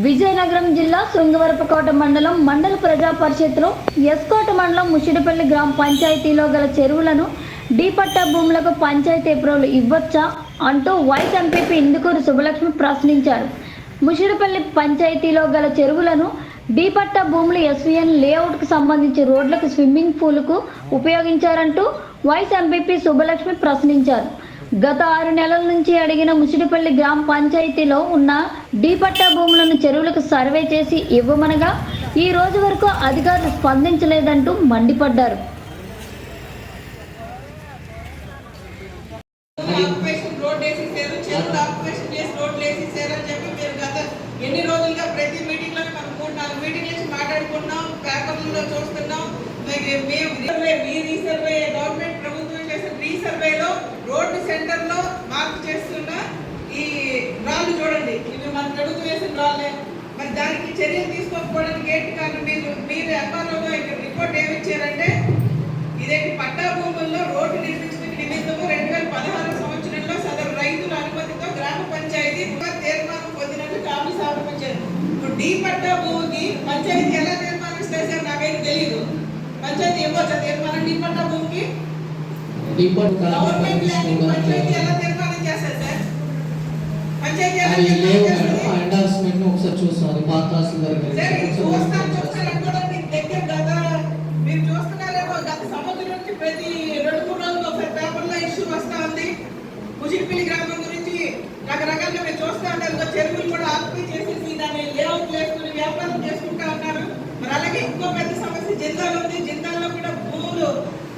విజయనగరం జిల్లా శృంగవరపుకోట మండల ప్రజా పరిషత్లో ఎస్కోట మండలం ముషిడిపల్లి గ్రామ పంచాయతీలో గల చెరువులను డీపట్టా భూములకు పంచాయతీ అప్రూవల్ ఇవ్వొచ్చా అంటూ వైస్ ఎంపీపీ ఇందుకూరు సుబ్బలక్ష్మి ప్రశ్నించారు. ముషిడిపల్లి పంచాయతీలో గల చెరువులను డీపట్టా భూములు ఎస్వీఎన్ లేఅవుట్కు సంబంధించి రోడ్లకు, స్విమ్మింగ్ పూల్కు ఉపయోగించారంటూ వైస్ ఎంపీపీ సుబ్బలక్ష్మి ప్రశ్నించారు. గత 6 నెలల నుంచి అడిగిన ముషిడిపల్లి గ్రామ పంచాయతీలో ఉన్న డీపట్టా భూములను చెరువులకు సర్వే చేసి ఇవ్వమనగా ఈ రోజు వరకు అధికారులు స్పందించలేదంటూ మండిపడ్డారు. ఎన్ని రోజులుగా ప్రతి మీటింగ్ లో మనం 3-4 మీటింగ్ నుంచి మాట్లాడుకున్నాం, పేపర్లలో చూస్తున్నాం. గవర్నమెంట్ ప్రభుత్వం చేసిన రీసర్వేలో రోడ్డు సెంటర్ లో మార్పు చేస్తున్న ఈ రాళ్ళు చూడండి, ఇవి మన ప్రభుత్వం వేసిన రాళ్ళే. మరి దానికి చర్యలు తీసుకోకపోవడానికి ఏంటి కారణం? మీరు ఎంఆర్ఓ ఇక్కడ రిపోర్ట్ ఏమిచ్చారంటే ఇదేంటి పట్టా భూముల్లో రోడ్డు నిర్మించిన నిమిత్తము 2016 సంవత్సరంలో సదరు రైతుల అనుమతితో గ్రామ పంచాయతీ తీర్మానం పొందినట్టు కాపీ సమర్పించారు. డీ పట్టా భూమికి పంచాయతీ ఎలా తీర్మానిస్తారు సార్? నాకైతే తెలియదు. పంచాయతీ ఇవ్వచ్చా తీర్మానం డీ పట్టా భూమికి? గవర్నమెంట్ ల్యాండ్ పంచాయతీ ఎలా తీర్మానం చేస్తారు సార్? పంచాయతీ ఎలా తీర్మానం చేస్తారు? ఒకసారి చూస్తాను పాత మీరు చూస్తున్నారేమో గత సంవత్సరం నుంచి ప్రతి 2-3 రోజులు ఒకసారి పేపర్లో ఇష్యూ వస్తా ఉంది. ముషిడిపల్లి గ్రామం గురించి రకరకాలుగా మీరు చూస్తా ఉంటారు. చెరువులు కూడా ఆక్యుపై చేసేసి దాన్ని లేఅవుట్ వేసుకుని వ్యాపారం చేసుకుంటా ఉన్నారు. మరి అలాగే ఇంకో పెద్ద సమస్య జిందాల్ ఉంది. జిందాల్లో కూడా భూములు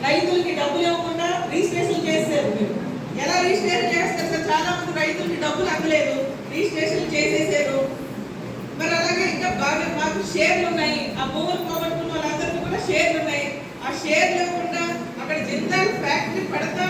రైతులకి డబ్బులు ఇవ్వకుండా రిజిస్ట్రేషన్ చేశారు. మీరు ఎలా రిజిస్ట్రేషన్ చేస్తారు సార్? చాలా మంది రైతులకి డబ్బులు అందలేదు, రిజిస్ట్రేషన్ చేసేసారు. మరి అలాగే ఇంకా బాగా మాకు షేర్లు ఉన్నాయి. ఆ భూములు పోగొట్టుకున్న వాళ్ళందరికీ కూడా షేర్లు ఉన్నాయి. ఆ షేర్ లేకుండా అక్కడ జిందాల్ ఫ్యాక్టరీ పడతా